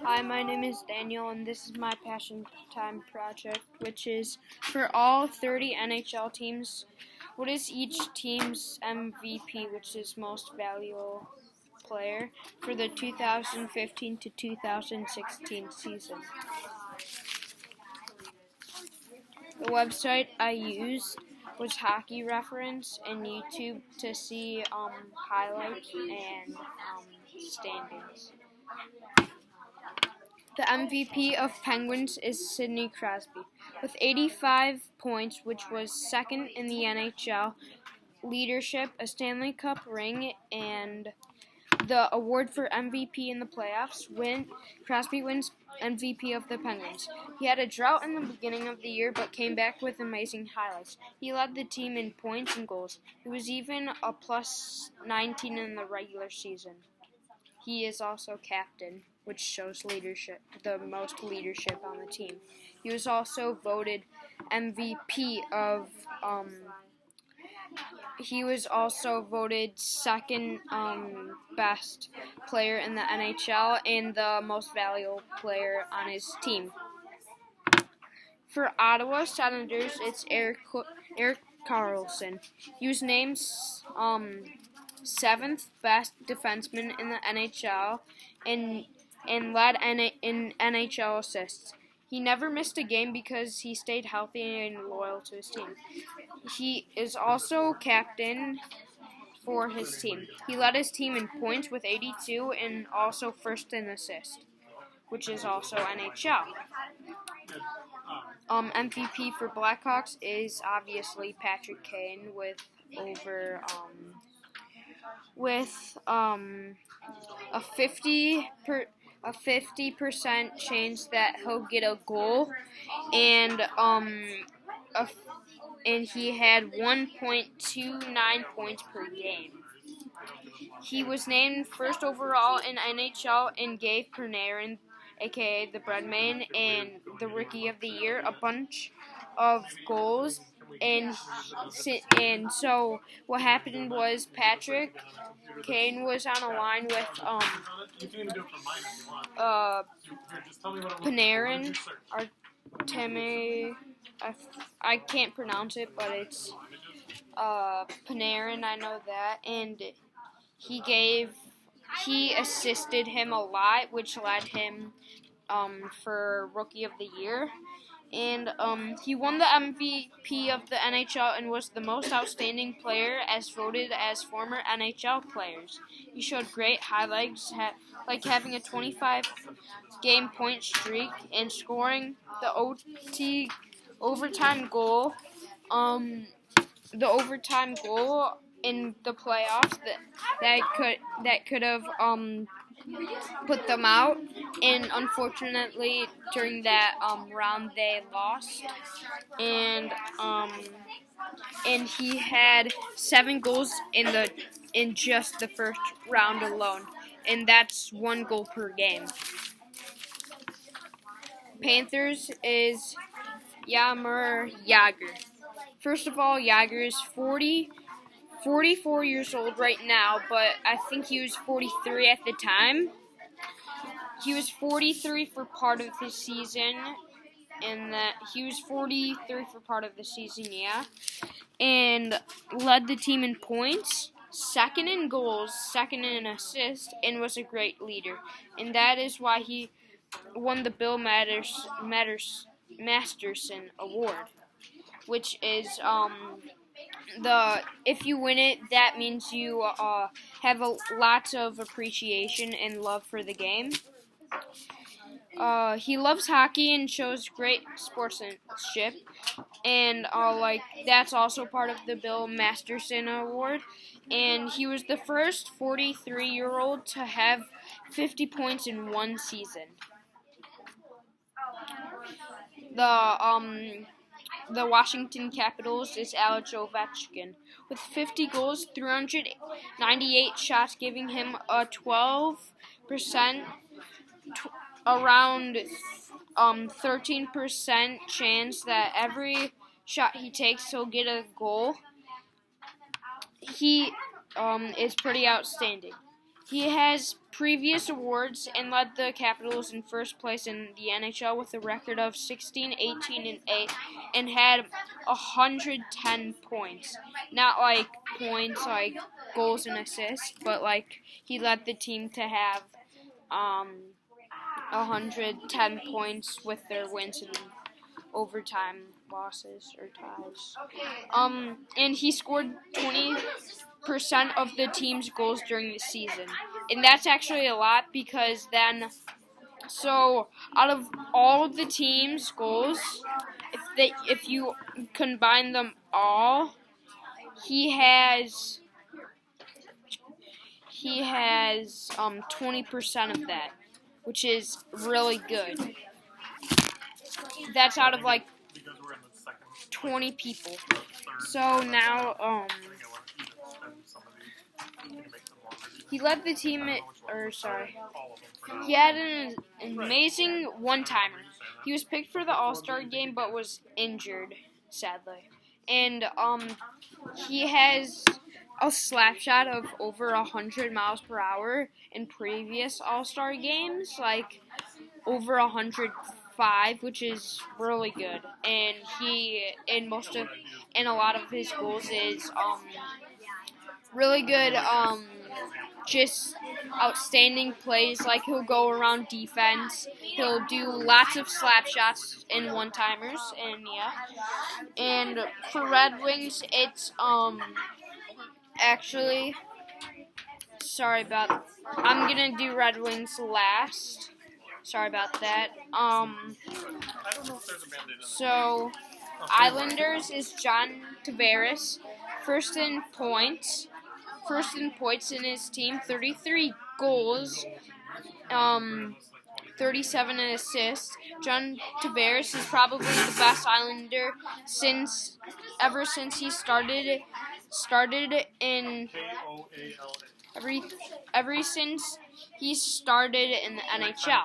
Hi, my name is Daniel, and this is my Passion Time project, which is for all 30 NHL teams. What is each team's MVP, which is most valuable player, for the 2015 to 2016 season? The website I used was Hockey Reference and YouTube to see highlights and standings. The MVP of Penguins is Sidney Crosby, with 85 points, which was second in the NHL leadership, a Stanley Cup ring, and the award for MVP in the playoffs. Crosby wins MVP of the Penguins. He had a drought in the beginning of the year, but came back with amazing highlights. He led the team in points and goals. He was even a plus 19 in the regular season. He is also captain, which shows leadership, the most leadership on the team. He was also voted MVP of. He was also voted second best player in the NHL and the most valuable player on his team. For Ottawa Senators, it's Erik Karlsson. He was named seventh best defenseman in the NHL and led in NHL assists. He never missed a game because he stayed healthy and loyal to his team. He is also captain for his team. He led his team in points with 82 and also first in assists, which is also NHL. MVP for Blackhawks is obviously Patrick Kane with over a 50% chance that he'll get a goal, and he had 1.29 points per game. He was named first overall in NHL and gave Panarin, aka the Breadman, and the Rookie of the Year a bunch of goals. And so what happened was Patrick Kane was on a line with Panarin, Artemi. I can't pronounce it, but it's Panarin. I know that, and he assisted him a lot, which led him for Rookie of the Year. And he won the MVP of the NHL and was the most outstanding player as voted as former NHL players. He showed great highlights, like having a 25-game point streak and scoring the overtime goal. The overtime goal in the playoffs that could have put them out, and unfortunately during that round they lost, and he had 7 goals in just the first round alone, and that's 1 goal per game. Panthers is Jaromir Jagr. First of all, Jagr is 44 years old right now, but I think he was 43 at the time. He was 43 for part of the season, and and led the team in points, second in goals, second in assists, and was a great leader. And that is why he won the Bill Masterson Award, which is if you win it, that means you have lots of appreciation and love for the game. He loves hockey and shows great sportsmanship, and that's also part of the Bill Masterson Award. And he was the first 43-year-old to have 50 points in one season. The Washington Capitals is Alex Ovechkin with 50 goals, 398 shots, giving him a 12%, around 13% chance that every shot he takes he'll get a goal. He is pretty outstanding. He has previous awards and led the Capitals in first place in the NHL with a record of 16, 18, and 8, and had 110 points. Not like points like goals and assists, but like he led the team to have 110 points with their wins and overtime losses or ties. And he scored 20% of the team's goals during the season. And that's actually a lot because so out of all of the team's goals, if you combine them all, he has 20% of that, which is really good. That's out of like 20 people. So now, he led the team, he had an amazing one-timer. He was picked for the All-Star game, but was injured, sadly. And, he has a slap shot of over 100 miles per hour in previous All-Star games, like over 105, which is really good. And a lot of his goals is really good, just outstanding plays. Like he'll go around defense, he'll do lots of slap shots and one-timers, and yeah. And for Red Wings, it's actually, I'm gonna do Red Wings last. Sorry about that. So Islanders is John Tavares, first in points in his team, 33 goals, 37 assists. John Tavares is probably the best Islander ever since he started in since he started in the NHL.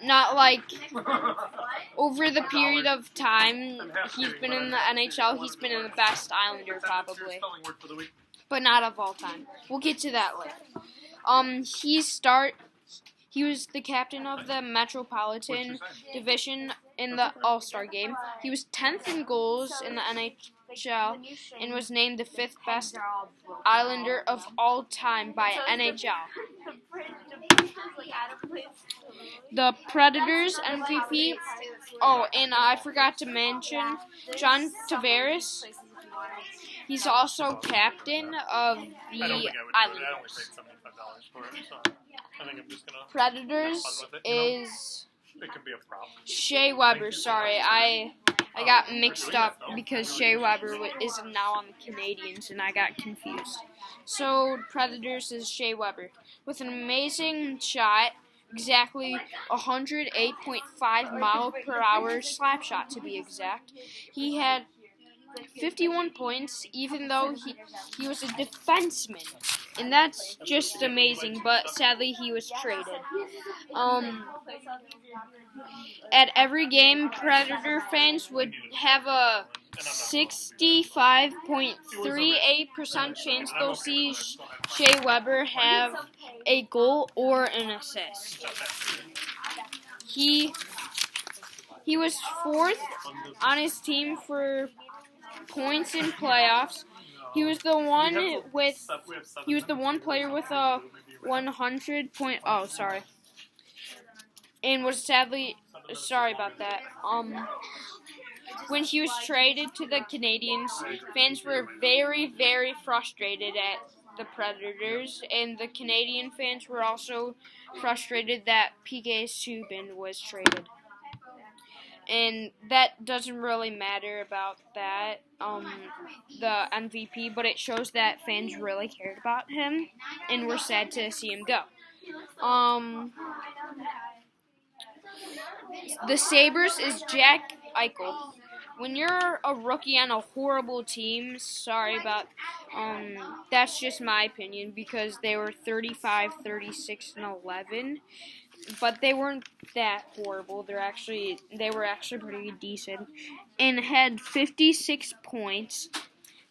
Not like over the period of time he's been in the NHL, he's been the best Islander probably, but not of all time. We'll get to that later. He was the captain of the Metropolitan Division in the All-Star game. He was 10th in goals in the NHL and was named the 5th best Islander of all time by NHL. The Predators MVP. Oh, and I forgot to mention John Tavares. He's also captain of the Islanders. Predators is Shea Weber. Sorry, I got mixed up because Shea Weber is now on the Canadiens, and I got confused. So Predators is Shea Weber with an amazing shot, exactly 108.5 mile per hour slap shot to be exact. He had 51 points, even though he was a defenseman, and that's just amazing. But sadly, he was traded. At every game, Predator fans would have a 65.38% chance they'll see Shea Weber have a goal or an assist. He was 4th on his team for points in playoffs. He was the one player with a 100 point. Oh, sorry. And was sorry about that. When he was traded to the Canadiens, fans were very, very frustrated at the Predators, and the Canadian fans were also frustrated that PK Subban was traded. And that doesn't really matter about that, the MVP, but it shows that fans really cared about him and were sad to see him go. The Sabres is Jack Eichel. When you're a rookie on a horrible team, sorry about, that's just my opinion because they were 35, 36, and 11. But they weren't that horrible. They were actually pretty decent, and had 56 points.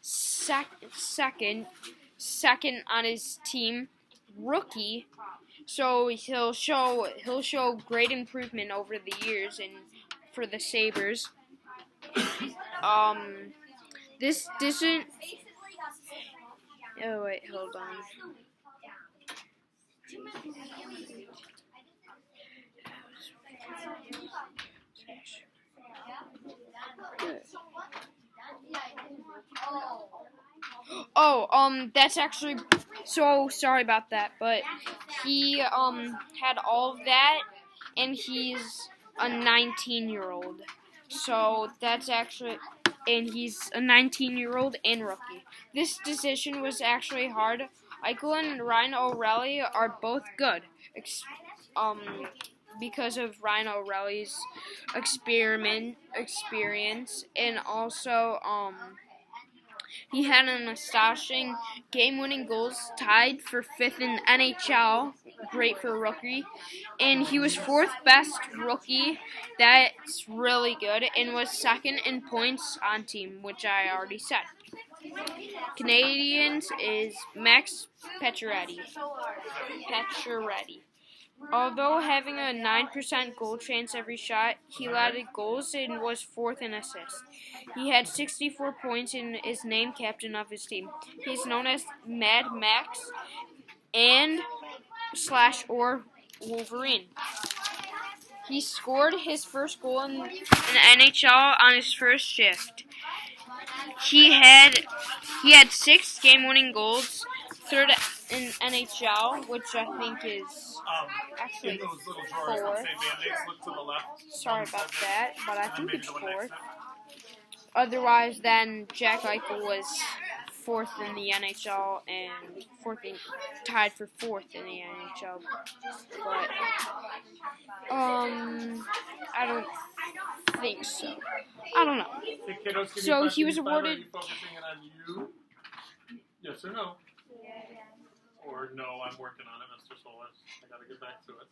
Second second on his team, Rookie. So he'll show great improvement over the years and for the Sabres. This isn't. Oh wait, hold on. Oh, that's actually so sorry about that, but he had all of that, and he's a 19-year-old. So that's actually, and he's a 19-year-old and rookie. This decision was actually hard. Eichel and Ryan O'Reilly are both good. Because of Ryan O'Reilly's experience, and also he had an astonishing game-winning goals, tied for 5th in NHL. Great for a rookie, and he was 4th best rookie. That's really good, and was 2nd in points on team, which I already said. Canadians is Max Pacioretty. Although having a 9% goal chance every shot, he led goals and was 4th in assists. He had 64 points and is named captain of his team. He's known as Mad Max and /or Wolverine. He scored his first goal in NHL on his first shift. He had 6 game-winning goals, 3rd in NHL, which I think is actually 4th. Sorry about that, but I think it's 4th. Otherwise, then Jack Eichel was 4th in the NHL and tied for 4th in the NHL. But I don't think so. I don't know. So he was awarded. Yes or no? Or no, I'm working on it, Mr. Solis. I gotta get back to it.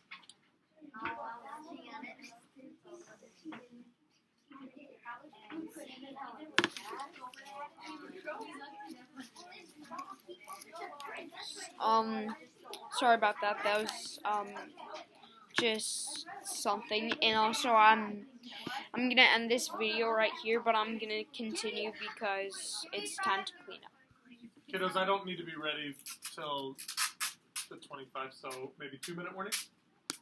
Sorry about that. That was just something, and also I'm gonna end this video right here, but I'm gonna continue because it's time to clean up. Kiddos, I don't need to be ready till the 25, so maybe 2-minute warning.